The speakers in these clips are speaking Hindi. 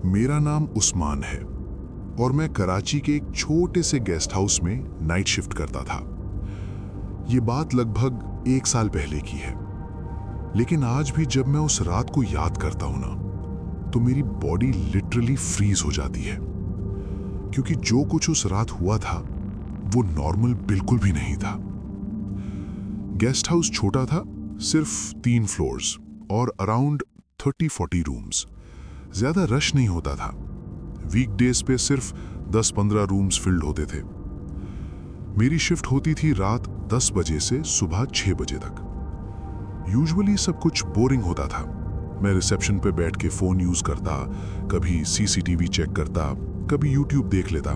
मेरा नाम उस्मान है और मैं कराची के एक छोटे से गेस्ट हाउस में नाइट शिफ्ट करता था। ये बात लगभग 1 साल पहले की है, लेकिन आज भी जब मैं उस रात को याद करता हूं ना, तो मेरी बॉडी लिटरली फ्रीज हो जाती है, क्योंकि जो कुछ उस रात हुआ था वो नॉर्मल बिल्कुल भी नहीं था। गेस्ट हाउस छोटा था, सिर्फ 3 फ्लोर्स और अराउंड 30-40 रूम्स। ज्यादा रश नहीं होता था। वीकडेज पे सिर्फ 10-15 रूम्स फिल्ड होते थे। मेरी शिफ्ट होती थी रात 10 बजे से सुबह 6 बजे तक। यूजुअली सब कुछ बोरिंग होता था। मैं रिसेप्शन पे बैठ के फोन यूज करता, कभी सीसीटीवी चेक करता, कभी यूट्यूब देख लेता।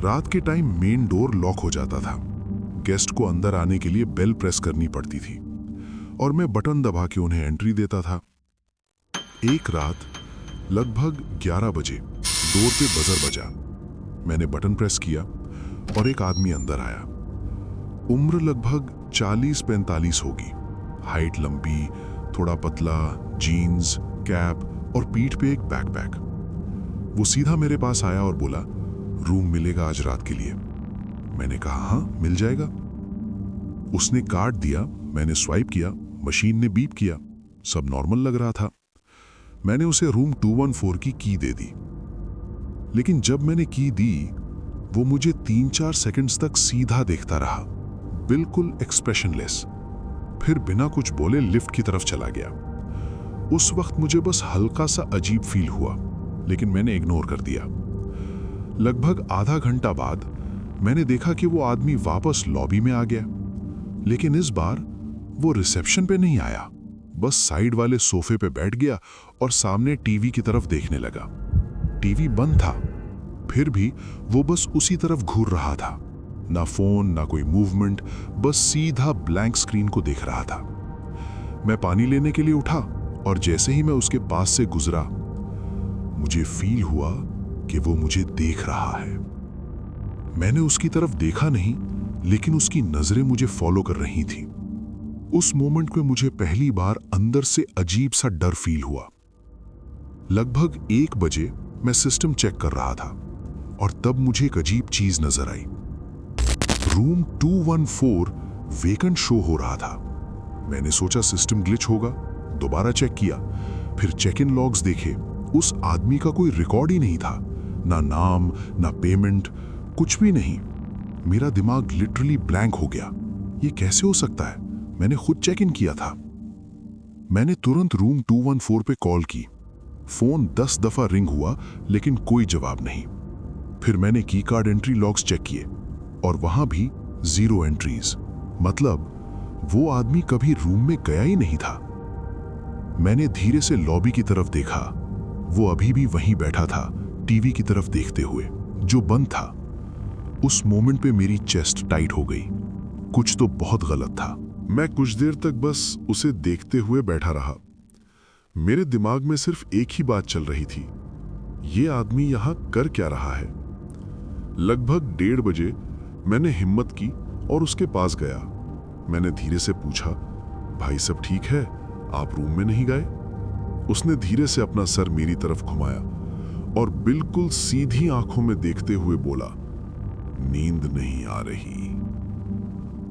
रात के टाइम मेन डोर लॉक हो जाता था। गेस्ट को अंदर आने के लिए बेल प्रेस करनी पड़ती थी और मैं बटन दबा के उन्हें एंट्री देता था। एक रात लगभग 11 बजे डोर पे बजर बजा। मैंने बटन प्रेस किया और एक आदमी अंदर आया। उम्र लगभग 40-45 होगी। हाइट लंबी, थोड़ा पतला, जीन्स, कैप और पीठ पे एक बैकपैक। वो सीधा मेरे पास आया और बोला, रूम मिलेगा आज रात के लिए। मैंने कहा हाँ, मिल जाएगा। उसने कार्ड दिया, मैंने स्वाइप किया, मशीन ने बीप किया। सब नॉर्मल लग रहा था। मैंने उसे रूम 214 की की दे दी, लेकिन जब मैंने की दी, वो मुझे 3-4 सेकंड्स तक सीधा देखता रहा, बिल्कुल एक्सप्रेशनलेस। फिर बिना कुछ बोले लिफ्ट की तरफ चला गया। उस वक्त मुझे बस हल्का सा अजीब फील हुआ, लेकिन मैंने इग्नोर कर दिया। लगभग आधा घंटा बाद मैंने देखा कि वो आदमी वापस लॉबी में आ गया, लेकिन इस बार वो रिसेप्शन पे नहीं आया, बस साइड वाले सोफे पे बैठ गया और सामने टीवी की तरफ देखने लगा। टीवी बंद था, फिर भी वो बस उसी तरफ घूर रहा था। ना फोन, ना कोई मूवमेंट, बस सीधा ब्लैंक स्क्रीन को देख रहा था। मैं पानी लेने के लिए उठा और जैसे ही मैं उसके पास से गुजरा, मुझे फील हुआ कि वो मुझे देख रहा है। मैंने उसकी तरफ देखा नहीं, लेकिन उसकी नजरें मुझे फॉलो कर रही थी। उस मोमेंट में मुझे पहली बार अंदर से अजीब सा डर फील हुआ। लगभग 1 बजे मैं सिस्टम चेक कर रहा था और तब मुझे एक अजीब चीज नजर आई। रूम 214 वेकेंट शो हो रहा था। मैंने सोचा सिस्टम ग्लिच होगा, दोबारा चेक किया, फिर चेक इन लॉग्स देखे। उस आदमी का कोई रिकॉर्ड ही नहीं था, ना नाम, ना पेमेंट, कुछ भी नहीं। मेरा दिमाग लिटरली ब्लैंक हो गया। ये कैसे हो सकता है? मैंने खुद चेक इन किया था। मैंने तुरंत रूम 214 पे कॉल की। फोन 10 दफा रिंग हुआ, लेकिन कोई जवाब नहीं। फिर मैंने की कार्ड एंट्री लॉग्स चेक किए और वहां भी 0 एंट्रीज। मतलब वो आदमी कभी रूम में गया ही नहीं था। मैंने धीरे से लॉबी की तरफ देखा। वो अभी भी वहीं बैठा था, टीवी की तरफ देखते हुए, जो बंद था। उस मोमेंट पे मेरी चेस्ट टाइट हो गई। कुछ तो बहुत गलत था। मैं कुछ देर तक बस उसे देखते हुए बैठा रहा। मेरे दिमाग में सिर्फ एक ही बात चल रही थी, ये आदमी यहां कर क्या रहा है। लगभग 1:30 बजे मैंने हिम्मत की और उसके पास गया। मैंने धीरे से पूछा, भाई सब ठीक है, आप रूम में नहीं गए? उसने धीरे से अपना सर मेरी तरफ घुमाया और बिल्कुल सीधी आंखों में देखते हुए बोला, नींद नहीं आ रही।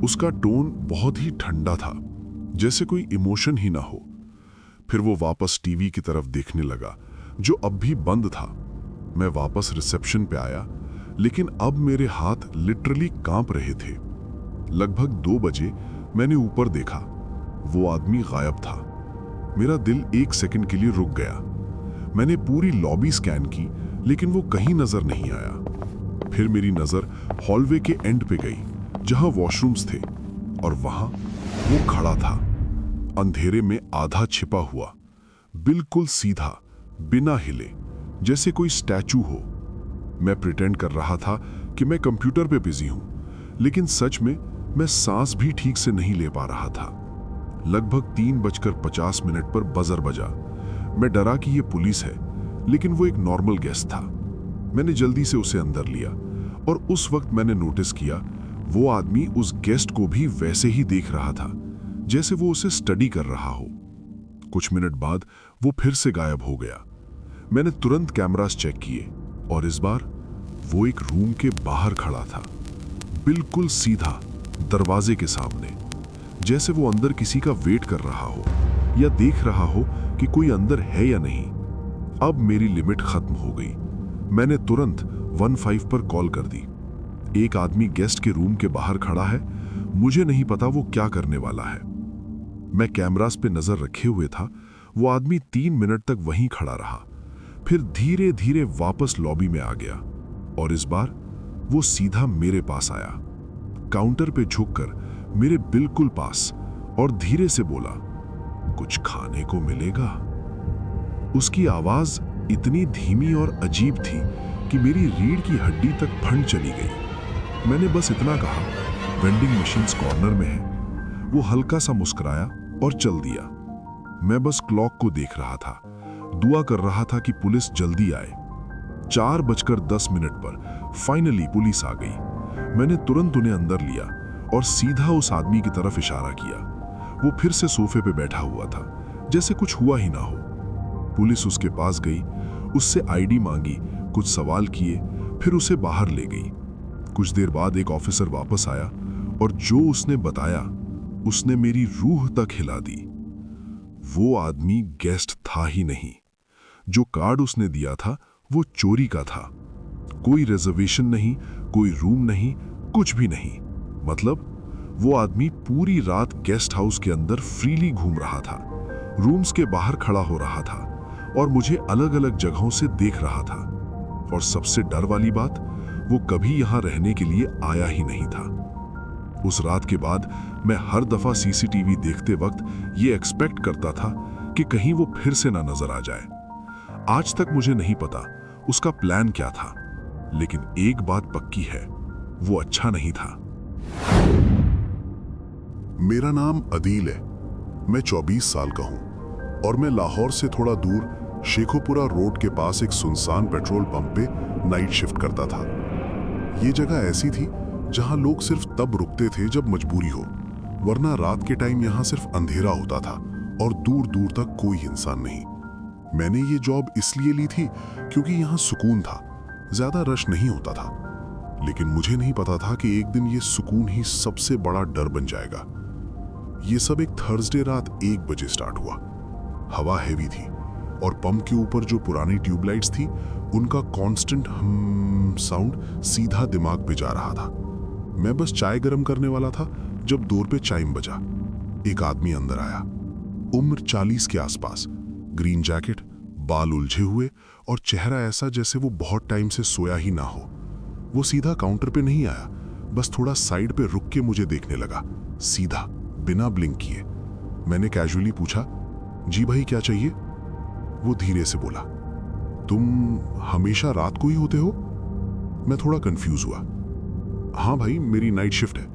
उसका टोन बहुत ही ठंडा था, जैसे कोई इमोशन ही ना हो। फिर वो वापस टीवी की तरफ देखने लगा, जो अब भी बंद था। मैं वापस रिसेप्शन पे आया, लेकिन अब मेरे हाथ लिटरली कांप रहे थे। लगभग 2 बजे मैंने ऊपर देखा, वो आदमी गायब था। मेरा दिल 1 सेकंड के लिए रुक गया। मैंने पूरी लॉबी स्कैन की, लेकिन वो कहीं नजर नहीं आया। फिर मेरी नजर हॉलवे के एंड पे गई, जहां वॉशरूम्स थे, और वहां वो खड़ा था, अंधेरे में आधा छिपा हुआ, बिल्कुल सीधा, बिना हिले, जैसे कोई स्टैचू हो। मैं प्रिटेंड कर रहा था कि मैं कंप्यूटर पे बिजी हूं, लेकिन सच में मैं सांस भी ठीक से नहीं ले पा रहा था। लगभग 3:50 पर बजर बजा। मैं डरा कि ये पुलिस है, लेकिन वो एक नॉर्मल गेस्ट था। मैंने जल्दी से उसे अंदर लिया और उस वक्त मैंने नोटिस किया वो आदमी उस गेस्ट को भी वैसे ही देख रहा था, जैसे वो उसे स्टडी कर रहा हो। कुछ मिनट बाद वो फिर से गायब हो गया। मैंने तुरंत कैमरास चेक किए और इस बार वो एक रूम के बाहर खड़ा था, बिल्कुल सीधा दरवाजे के सामने, जैसे वो अंदर किसी का वेट कर रहा हो या देख रहा हो कि कोई अंदर है या नहीं। अब मेरी लिमिट खत्म हो गई। मैंने तुरंत 15 पर कॉल कर दी। एक आदमी गेस्ट के रूम के बाहर खड़ा है, मुझे नहीं पता वो क्या करने वाला है। मैं कैमरास पे नजर रखे हुए था। वो आदमी 3 मिनट तक वहीं खड़ा रहा, फिर धीरे धीरे वापस लॉबी में आ गया और इस बार वो सीधा मेरे पास आया, काउंटर पे झुककर मेरे बिल्कुल पास, और धीरे से बोला, कुछ खाने को मिलेगा? उसकी आवाज इतनी धीमी और अजीब थी कि मेरी रीढ़ की हड्डी तक फंड चली गई। मैंने बस इतना कहा, वेंडिंग मशीन्स कॉर्नर में है। वो हल्का सा मुस्कुराया और चल दिया। मैं बस क्लॉक को देख रहा था, दुआ कर रहा था कि पुलिस जल्दी आए। 4:10 पर फाइनली पुलिस आ गई। मैंने तुरंत उन्हें अंदर लिया और सीधा उस आदमी की तरफ इशारा किया। वो फिर से सोफे पे बैठा हुआ था, जैसे कुछ हुआ ही ना हो। पुलिस उसके पास गई, उससे आईडी मांगी, कुछ सवाल किए, फिर उसे बाहर ले गई। कुछ देर बाद एक ऑफिसर वापस आया और जो उसने बताया, उसने मेरी रूह तक हिला दी। वो आदमी गेस्ट था ही नहीं। जो कार्ड उसने दिया था वो चोरी का था। कोई रिजर्वेशन नहीं, कोई रूम नहीं, कुछ भी नहीं। मतलब वो आदमी पूरी रात गेस्ट हाउस के अंदर फ्रीली घूम रहा था, रूम्स के बाहर खड़ा हो रहा था और मुझे अलग अलग जगहों से देख रहा था। और सबसे डर वाली बात, वो कभी यहां रहने के लिए आया ही नहीं था। उस रात के बाद मैं हर दफा सीसीटीवी देखते वक्त ये एक्सपेक्ट करता था कि कहीं वो फिर से ना नजर आ जाए। आज तक मुझे नहीं पता उसका प्लान क्या था, लेकिन एक बात पक्की है, वो अच्छा नहीं था। मेरा नाम अदील है। मैं 24 साल का हूं और मैं लाहौर से थोड़ा दूर शेखोपुरा रोड के पास एक सुनसान पेट्रोल पंप पे नाइट शिफ्ट करता था। ये जगह ऐसी थी जहां लोग सिर्फ तब रुकते थे जब मजबूरी हो, वरना रात के टाइम यहां सिर्फ अंधेरा होता था और दूर दूर तक कोई इंसान नहीं। मैंने ये जॉब इसलिए ली थी क्योंकि यहां सुकून था, ज्यादा रश नहीं होता था। लेकिन मुझे नहीं पता था कि एक दिन ये सुकून ही सबसे बड़ा डर बन जाएगा। ये सब एक थर्सडे रात 1 बजे स्टार्ट हुआ। हवा हैवी थी और पंप के ऊपर जो पुरानी ट्यूबलाइट्स थी उनका कांस्टेंट हम साउंड सीधा दिमाग पे जा रहा था। मैं बस चाय गर्म करने वाला था जब डोर पे चाइम बजा। एक आदमी अंदर आया, उम्र 40 के आसपास, ग्रीन जैकेट, बाल उलझे हुए और चेहरा ऐसा जैसे वो बहुत टाइम से सोया ही ना हो। वो सीधा काउंटर पे नहीं आया, बस थोड़ा साइड पे रुक के मुझे देखने लगा, सीधा, बिना ब्लिंक किए। मैंने कैजुअली पूछा, जी भाई क्या चाहिए? वो धीरे से बोला, तुम हमेशा रात को ही होते हो? मैं थोड़ा कंफ्यूज हुआ। हाँ भाई, मेरी नाइट शिफ्ट है।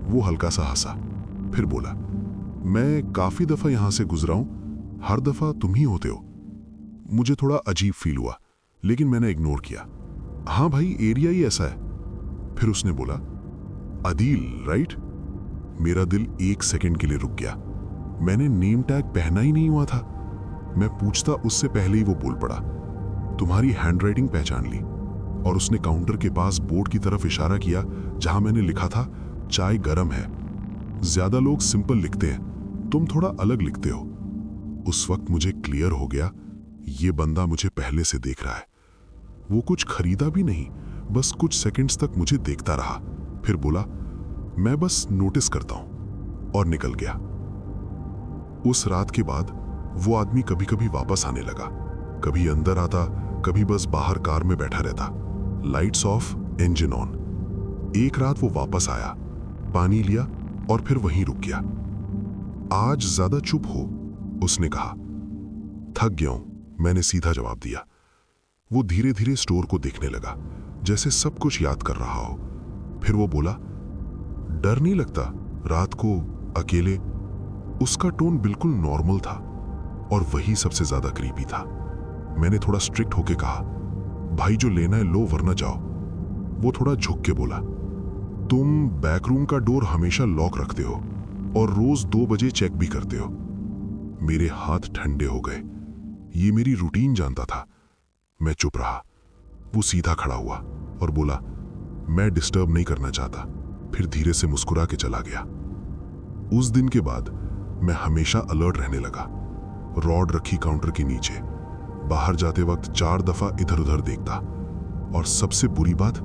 वो हल्का सा हंसा, फिर बोला, मैं काफी दफा यहां से गुजरा हूं, हर दफा तुम ही होते हो। मुझे थोड़ा अजीब फील हुआ, लेकिन मैंने इग्नोर किया। हाँ भाई, एरिया ही ऐसा है। फिर उसने बोला, अदील राइट? मेरा दिल 1 सेकंड के लिए रुक गया। मैंने नेम टैग पहना ही नहीं हुआ था। मैं पूछता उससे पहले ही वो बोल पड़ा, तुम्हारी हैंडराइटिंग पहचान ली। और उसने काउंटर के पास बोर्ड की तरफ इशारा किया जहां मैंने लिखा था, चाय गरम है। ज्यादा लोग सिंपल लिखते हैं, तुम थोड़ा अलग लिखते हो। उस वक्त मुझे क्लियर हो गया, ये बंदा मुझे पहले से देख रहा है। वो कुछ खरीदा भी नहीं, बस कुछ सेकंड्स तक मुझे देखता रहा, फिर बोला, मैं बस नोटिस करता हूं, और निकल गया। उस रात के बाद वो आदमी कभी कभी वापस आने लगा, कभी अंदर आता, कभी बस बाहर कार में बैठा रहता, लाइट्स ऑफ, इंजन ऑन। एक रात वो वापस आया, पानी लिया और फिर वहीं रुक गया। आज ज्यादा चुप हो, उसने कहा। थक गया हूं, मैंने सीधा जवाब दिया। वो धीरे धीरे स्टोर को देखने लगा, जैसे सब कुछ याद कर रहा हो। फिर वो बोला, डर नहीं लगता रात को अकेले? उसका टोन बिल्कुल नॉर्मल था और वही सबसे ज्यादा क्रीपी था। मैंने थोड़ा स्ट्रिक्ट होके कहा, भाई जो लेना है लो, वरना जाओ। वो थोड़ा झुक के बोला, तुम बैकरूम का डोर हमेशा लॉक रखते हो और रोज 2 बजे चेक भी करते हो। मेरे हाथ ठंडे हो गए। ये मेरी रूटीन जानता था। मैं चुप रहा। वो सीधा खड़ा हुआ और बोला, मैं डिस्टर्ब नहीं करना चाहता। फिर धीरे से मुस्कुरा के चला गया। उस दिन के बाद मैं हमेशा अलर्ट रहने लगा। रॉड रखी काउंटर के नीचे, बाहर जाते वक्त 4 दफा इधर उधर देखता। और सबसे बुरी बात,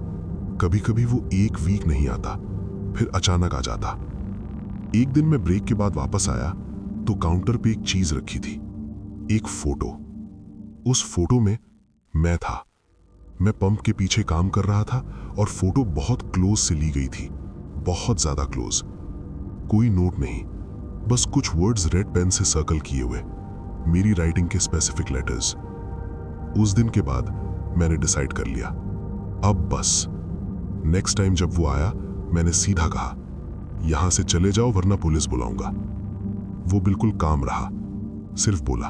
कभी कभी वो 1 वीक नहीं आता, फिर अचानक आ जाता। एक दिन मैं ब्रेक के बाद वापस आया तो काउंटर पे एक चीज रखी थी, एक फोटो। उस फोटो में मैं था। मैं पंप के पीछे काम कर रहा था और फोटो बहुत क्लोज से ली गई थी, बहुत ज्यादा क्लोज। कोई नोट नहीं, बस कुछ वर्ड्स रेड पेन से सर्कल किए हुए, मेरी राइटिंग के स्पेसिफिक लेटर्स। उस दिन के बाद मैंने डिसाइड कर लिया, अब बस। नेक्स्ट टाइम जब वो आया, मैंने सीधा कहा, यहां से चले जाओ वरना पुलिस बुलाऊंगा। वो बिल्कुल काम रहा, सिर्फ बोला,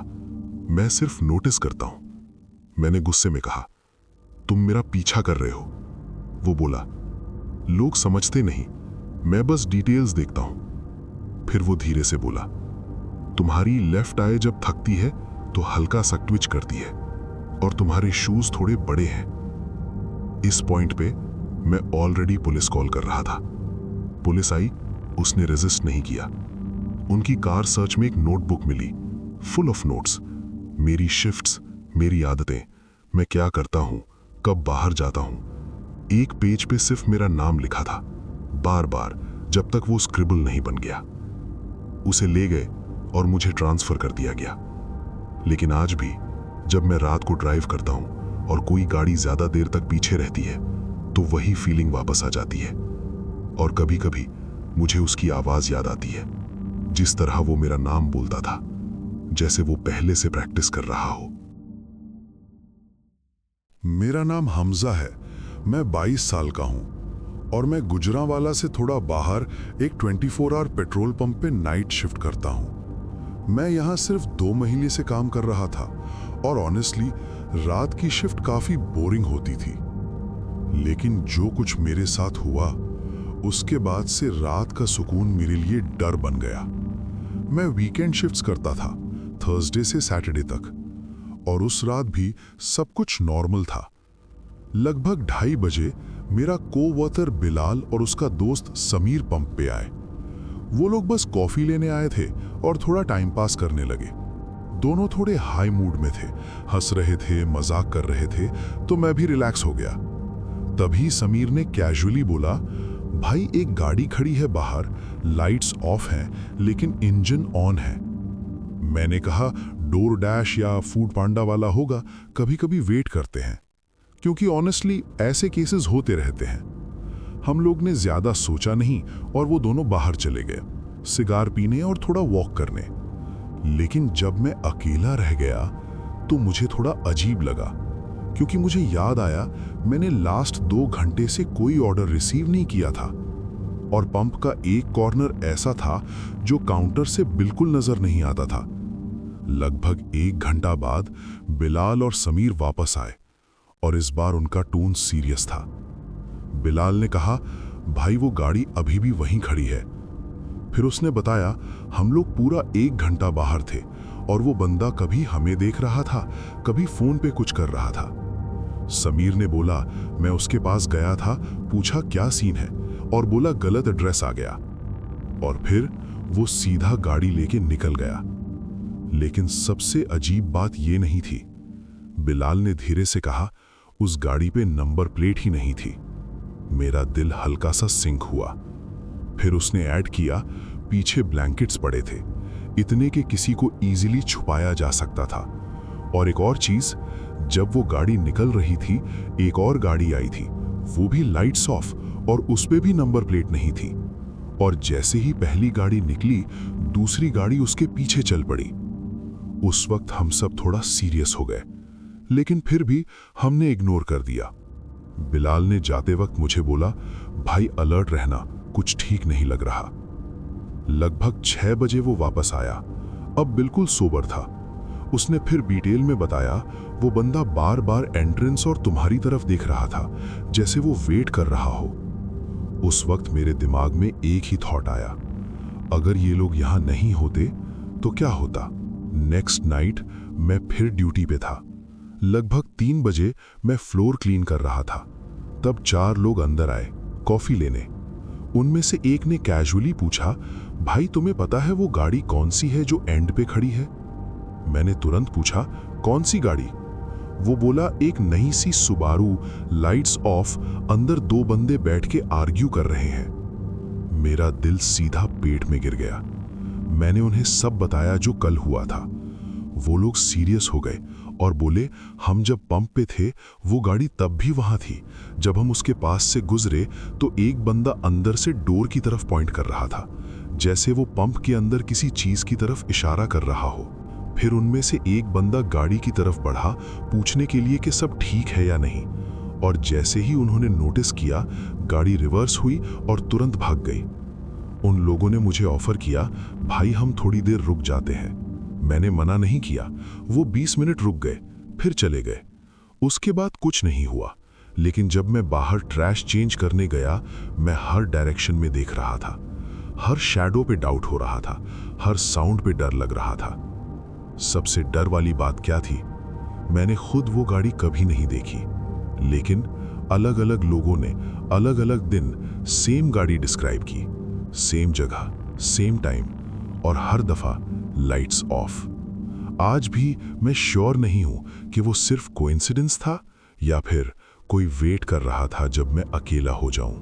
मैं सिर्फ नोटिस करता हूं। मैंने गुस्से में कहा, तुम मेरा पीछा कर रहे हो। वो बोला, लोग समझते नहीं, मैं बस डिटेल्स देखता हूं। फिर वो धीरे से बोला, तुम्हारी लेफ्ट आई जब थकती है तो हल्का सा ट्विच करती है और तुम्हारे शूज थोड़े बड़े हैं। इस पॉइंट पे मैं ऑलरेडी पुलिस कॉल कर रहा था। पुलिस आई, उसने रेजिस्ट नहीं किया। उनकी कार सर्च में एक नोटबुक मिली, फुल ऑफ नोट्स, मेरी शिफ्ट्स, मेरी आदतें, मैं क्या करता हूं, कब बाहर जाता हूं। एक पेज पे सिर्फ मेरा नाम लिखा था, बार बार, जब तक वो स्क्रिबल नहीं बन गया। उसे ले गए और मुझे ट्रांसफर कर दिया गया। लेकिन आज भी जब मैं रात को ड्राइव करता हूं और कोई गाड़ी ज्यादा देर तक पीछे रहती है तो वही फीलिंग वापस आ जाती है। और कभी कभी मुझे उसकी आवाज याद आती है, जिस तरह वो मेरा नाम बोलता था, जैसे वो पहले से प्रैक्टिस कर रहा हो। मेरा नाम हमजा है। मैं 22 साल का हूं और मैं गुजरांवाला से थोड़ा बाहर एक 24 आवर पेट्रोल पंप पे नाइट शिफ्ट करता हूं। मैं यहां सिर्फ 2 महीने से काम कर रहा था और ऑनेस्टली रात की शिफ्ट काफी बोरिंग होती थी। लेकिन जो कुछ मेरे साथ हुआ, उसके बाद से रात का सुकून मेरे लिए डर बन गया। मैं वीकेंड शिफ्ट्स करता था, थर्सडे से सैटरडे तक, और उस रात भी सब कुछ नॉर्मल था। लगभग 2:30 बजे मेरा कोवर्कर बिलाल और उसका दोस्त समीर पंप पे आए। वो लोग बस कॉफी लेने आए थे और थोड़ा टाइम पास करने लगे। दोनों थोड़े हाई मूड में थे, हंस रहे थे, मजाक कर रहे थे, तो मैं भी रिलैक्स हो गया। तभी समीर ने कैजुअली बोला, भाई एक गाड़ी खड़ी है बाहर, लाइट्स ऑफ हैं लेकिन इंजन ऑन है। मैंने कहा डोर डैश या फूड पांडा वाला होगा, कभी कभी वेट करते हैं। क्योंकि ऑनेस्टली ऐसे केसेस होते रहते हैं। हम लोग ने ज्यादा सोचा नहीं और वो दोनों बाहर चले गए, सिगार पीने और थोड़ा वॉक करने। लेकिन जब मैं अकेला रह गया तो मुझे थोड़ा अजीब लगा, क्योंकि मुझे याद आया मैंने लास्ट 2 घंटे से कोई ऑर्डर रिसीव नहीं किया था और पंप का एक कॉर्नर ऐसा था जो काउंटर से बिल्कुल नजर नहीं आता था। लगभग 1 घंटा बाद बिलाल और समीर वापस आए और इस बार उनका टोन सीरियस था। बिलाल ने कहा, भाई वो गाड़ी अभी भी वहीं खड़ी है। फिर उसने बताया, हम लोग पूरा 1 घंटा बाहर थे और वो बंदा कभी हमें देख रहा था, कभी फोन पे कुछ कर रहा था। समीर ने बोला, मैं उसके पास गया था, पूछा क्या सीन है और बोला गलत एड्रेस आ गया, और फिर वो सीधा गाड़ी लेके निकल गया। लेकिन सबसे अजीब बात ये नहीं थी। बिलाल ने धीरे से कहा, उस गाड़ी पे नंबर प्लेट ही नहीं थी। मेरा दिल हल्का सा सिंक हुआ। फिर उसने ऐड किया, पीछे ब्लैंकेट्स पड़े थे, इतने कि किसी को इजीली छुपाया जा सकता था। और एक और चीज, जब वो गाड़ी निकल रही थी एक और गाड़ी आई थी, वो भी लाइट्स ऑफ और उस पे भी नंबर प्लेट नहीं थी। और जैसे ही पहली गाड़ी निकली, दूसरी गाड़ी उसके पीछे चल पड़ी। उस वक्त हम सब थोड़ा सीरियस हो गए, लेकिन फिर भी हमने इग्नोर कर दिया। बिलाल ने जाते वक्त मुझे बोला, भाई अलर्ट रहना, कुछ ठीक नहीं लग रहा। लगभग 6 बजे वो वापस आया, अब बिल्कुल सोबर था। उसने फिर डिटेल में बताया, वो बंदा बार बार एंट्रेंस और तुम्हारी तरफ देख रहा था, जैसे वो वेट कर रहा हो। उस वक्त मेरे दिमाग में एक ही थॉट आया, अगर ये लोग यहां नहीं होते तो क्या होता। नेक्स्ट नाइट मैं फिर ड्यूटी पे था। लगभग 3 बजे मैं फ्लोर क्लीन कर रहा था। तब 4 लोग अंदर आए कॉफी लेने। उनमें से एक ने कैजुअली पूछा, भाई तुम्हें पता है वो गाड़ी कौन सी है जो एंड पे खड़ी है? मैंने तुरंत पूछा, कौन सी गाड़ी? वो बोला, एक नई सी सुबारू, लाइट्स ऑफ, अंदर 2 बंदे बैठ के आर्ग्यू कर रहे हैं। मेरा दिल सीधा पेट में गिर गया। मैंने उन्हें सब बताया जो कल हुआ था। वो लोग सीरियस हो गए और बोले, हम जब पंप पे थे वो गाड़ी तब भी वहां थी। जब हम उसके पास से गुजरे तो एक बंदा अंदर से डोर की तरफ पॉइंट कर रहा था, जैसे वो पंप के अंदर किसी चीज की तरफ इशारा कर रहा हो। फिर उनमें से एक बंदा गाड़ी की तरफ बढ़ा पूछने के लिए कि सब ठीक है या नहीं, और जैसे ही उन्होंने नोटिस किया गाड़ी रिवर्स हुई और तुरंत भाग गई। उन लोगों ने मुझे ऑफर किया, भाई हम थोड़ी देर रुक जाते हैं। मैंने मना नहीं किया। वो 20 मिनट रुक गए, फिर चले गए। उसके बाद कुछ नहीं हुआ, लेकिन जब मैं बाहर ट्रैश चेंज करने गया, मैं हर डायरेक्शन में देख रहा था। हर शैडो पे डाउट हो रहा था, हर साउंड पे डर लग रहा था। सबसे डर वाली बात क्या थी? मैंने खुद वो गाड़ी कभी नहीं देखी, लेकिन अलग अलग लोगों ने अलग अलग दिन सेम गाड़ी डिस्क्राइब की, सेम जगह, सेम टाइम, और हर दफा लाइट्स ऑफ। आज भी मैं श्योर नहीं हूं कि वो सिर्फ कोइंसिडेंस था या फिर कोई वेट कर रहा था जब मैं अकेला हो जाऊं।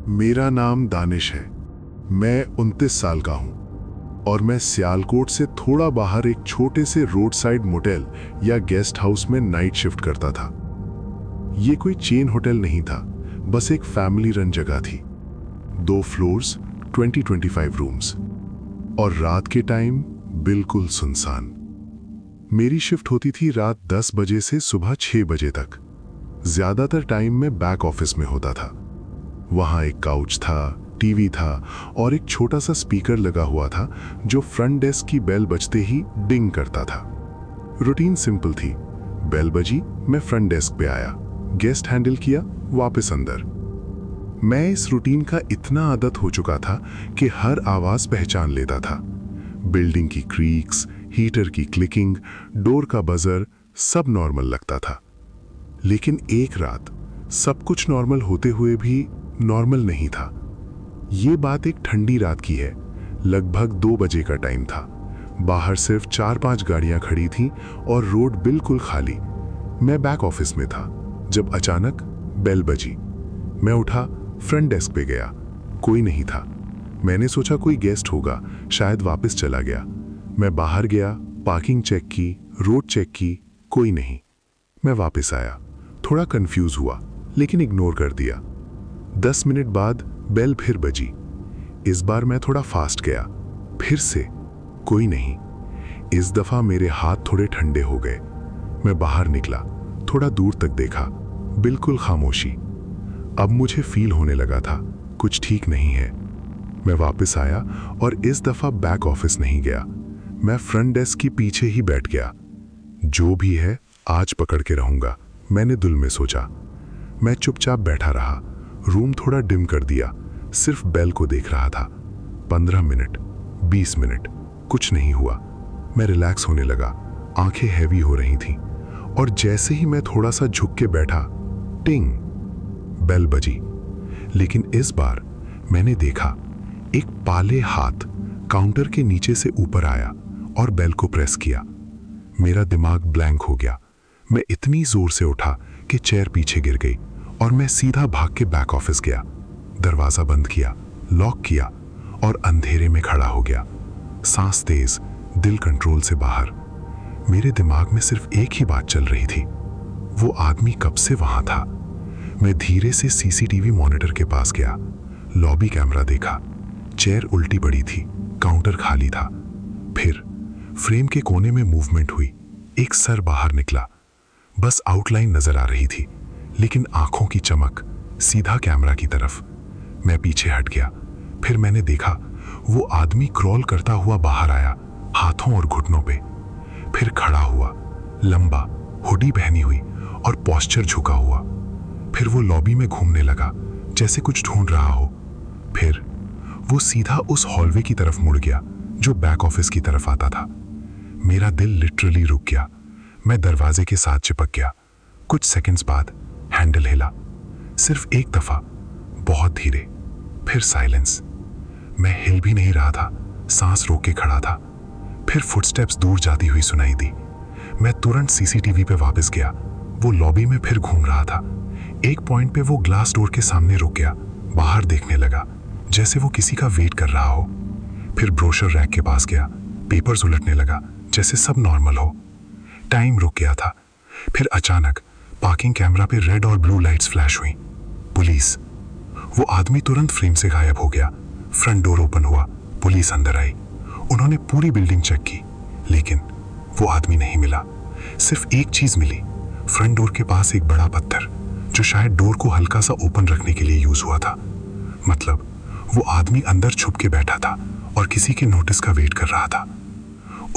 मेरा नाम दानिश है। मैं 29 साल का हूं और मैं सियालकोट से थोड़ा बाहर एक छोटे से रोड साइड मोटेल या गेस्ट हाउस में नाइट शिफ्ट करता था। ये कोई चेन होटल नहीं था, बस एक फैमिली रन जगह थी। 2 फ्लोर्स, 20-25 रूम्स, और रात के टाइम बिल्कुल सुनसान। मेरी शिफ्ट होती थी रात 10 बजे से सुबह 6 बजे तक। ज्यादातर टाइम मैं बैक ऑफिस में होता था। वहां एक काउच था, टीवी था और एक छोटा सा स्पीकर लगा हुआ था जो फ्रंट डेस्क की बेल बजते ही डिंग करता था। रूटीन सिंपल थी। बेल बजी, मैं फ्रंट डेस्क पे आया, गेस्ट हैंडल किया, वापस अंदर। मैं इस रूटीन का इतना आदत हो चुका था कि हर आवाज पहचान लेता था। बिल्डिंग की क्रीक्स, हीटर की क्लिकिंग, डोर का बजर, सब नॉर्मल लगता था। लेकिन एक रात सब कुछ नॉर्मल होते हुए भी नॉर्मल नहीं था। ये बात एक ठंडी रात की है। लगभग 2 बजे का टाइम था। बाहर सिर्फ 4-5 गाड़ियां खड़ी थीं और रोड बिल्कुल खाली। मैं बैक ऑफिस में था जब अचानक बेल बजी। मैं उठा, फ्रंट डेस्क पे गया। कोई नहीं था। मैंने सोचा कोई गेस्ट होगा, शायद वापस चला गया। मैं बाहर गया, पार्किंग चेक की, रोड चेक की, कोई नहीं। मैं वापस आया, थोड़ा कंफ्यूज हुआ लेकिन इग्नोर कर दिया। 10 मिनट बाद बेल फिर बजी। इस बार मैं थोड़ा फास्ट गया, फिर से कोई नहीं। इस दफा मेरे हाथ थोड़े ठंडे हो गए। मैं बाहर निकला, थोड़ा दूर तक देखा, बिल्कुल खामोशी। अब मुझे फील होने लगा था कुछ ठीक नहीं है। मैं वापस आया और इस दफा बैक ऑफिस नहीं गया। मैं फ्रंट डेस्क की पीछे ही बैठ गया। जो भी है आज पकड़ के रहूंगा, मैंने दिल में सोचा। मैं चुपचाप बैठा रहा, रूम थोड़ा डिम कर दिया, सिर्फ बेल को देख रहा था। 15 मिनट, 20 मिनट, कुछ नहीं हुआ। मैं रिलैक्स होने लगा, आंखें हैवी हो रही थीं, और जैसे ही मैं थोड़ा सा झुक के बैठा, टिंग, बेल बजी। लेकिन इस बार मैंने देखा एक पाले हाथ काउंटर के नीचे से ऊपर आया और बेल को प्रेस किया। मेरा दिमाग ब्लैंक हो गया। मैं इतनी जोर से उठा कि चेयर पीछे गिर गई और मैं सीधा भाग के बैक ऑफिस गया। दरवाजा बंद किया, लॉक किया और अंधेरे में खड़ा हो गया। सांस तेज, दिल कंट्रोल से बाहर। मेरे दिमाग में सिर्फ एक ही बात चल रही थी, वो आदमी कब से वहां था। मैं धीरे से सीसीटीवी मॉनिटर के पास गया, लॉबी कैमरा देखा। चेयर उल्टी पड़ी थी, काउंटर खाली था। फिर फ्रेम के कोने में मूवमेंट हुई, एक सर बाहर निकला। बस आउटलाइन नजर आ रही थी, लेकिन आंखों की चमक सीधा कैमरा की तरफ। मैं पीछे हट गया। फिर मैंने देखा वो आदमी क्रॉल करता हुआ बाहर आया, हाथों और घुटनों पे। फिर खड़ा हुआ, लंबा, हुडी पहनी हुई और पोस्चर झुका हुआ। फिर वो लॉबी में घूमने लगा, जैसे कुछ ढूंढ रहा हो। फिर वो सीधा उस हॉलवे की तरफ मुड़ गया जो बैक ऑफिस की तरफ आता था। मेरा दिल लिटरली रुक गया। मैं दरवाजे के साथ चिपक गया। कुछ सेकंड्स बाद हैंडल हिला, सिर्फ एक दफा, बहुत धीरे, फिर साइलेंस। मैं हिल भी नहीं रहा था, सांस रोक के खड़ा था। फिर फुटस्टेप्स दूर जाती हुई सुनाई दी। मैं तुरंत सीसीटीवी पे वापस गया। वो लॉबी में फिर घूम रहा था। एक पॉइंट पे वो ग्लास डोर के सामने रुक गया, बाहर देखने लगा, जैसे वो किसी का वेट कर रहा हो। फिर ब्रोशर रैक के पास गया, पेपर्स उलटने लगा, जैसे सब नॉर्मल हो। टाइम रुक गया था। फिर अचानक पार्किंग कैमरा पे रेड और ब्लू लाइट्स फ्लैश हुई। पुलिस। वो आदमी तुरंत फ्रेम से गायब हो गया। फ्रंट डोर ओपन हुआ, पुलिस अंदर आई। उन्होंने पूरी बिल्डिंग चेक की, लेकिन वो आदमी नहीं मिला। सिर्फ एक चीज मिली, फ्रंट डोर के पास एक बड़ा पत्थर, जो शायद डोर को हल्का सा ओपन रखने के लिए यूज हुआ था। मतलब वो आदमी अंदर छुप के बैठा था और किसी के नोटिस का वेट कर रहा था।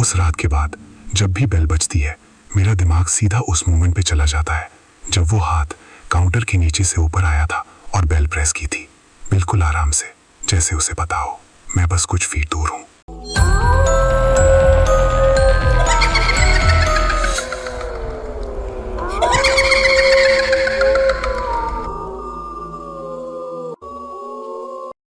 उस रात के बाद जब भी बेल बजती है, मेरा दिमाग सीधा उस मोमेंट पे चला जाता है जब वो हाथ काउंटर के नीचे से ऊपर आया था और बेल प्रेस की थी, बिल्कुल आराम से, जैसे उसे पता हो मैं बस कुछ फीट दूर हूं।